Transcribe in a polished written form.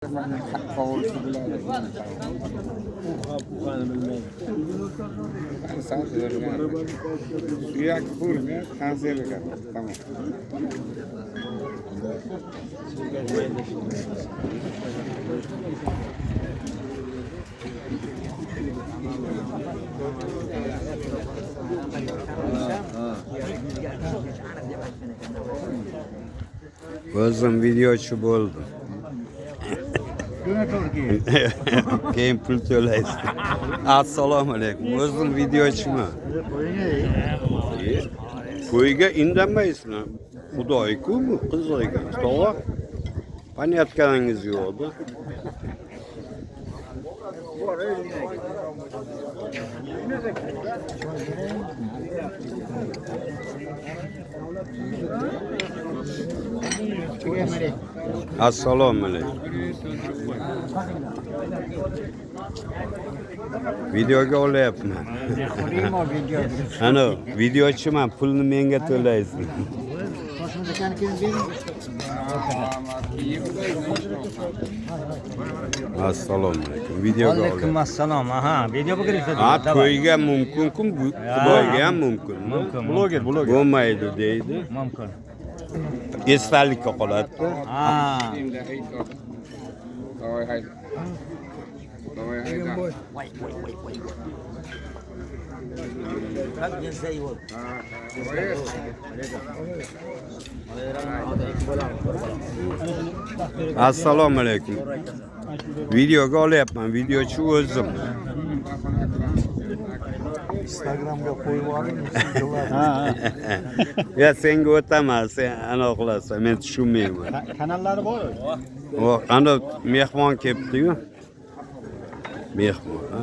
Qovursa biladi. Suyak bo'lmay, kanserlik qiladi. Tamam. O'zim videochi bo'ldim. Keyin pul to'laysiz. Assalomu alaykum. O'zim videochiman. To'yga indamaysiz. Xudoy-ku bu qizlarga. To'g'ri. Paniyatganingiz yo'qdi. Assalomu alaykum. Videoga olyapman. Ana, videochiman, pulni menga to'laysiz. Assalomu alaykum. Videoga olyapman. Alaykum assalom. Aha, videoga kirishdi. Ha, to'yga mumkin-ku, Xudoyga ham mumkin. Bloger. Bo'lmaydi deydi. Mumkin. Esdalikka qoladi. Ha. Davay haydi. Davay haydi. Assalomu alaykum. Videoga olyapman, videochi o'zim. Instagramga qo'yib oling. Ya senga o'taman, sen ana qilasan, men tushunmayman. Kanallari bor. O, ana mehmon kelibdi-yu. Mehmon. Ha,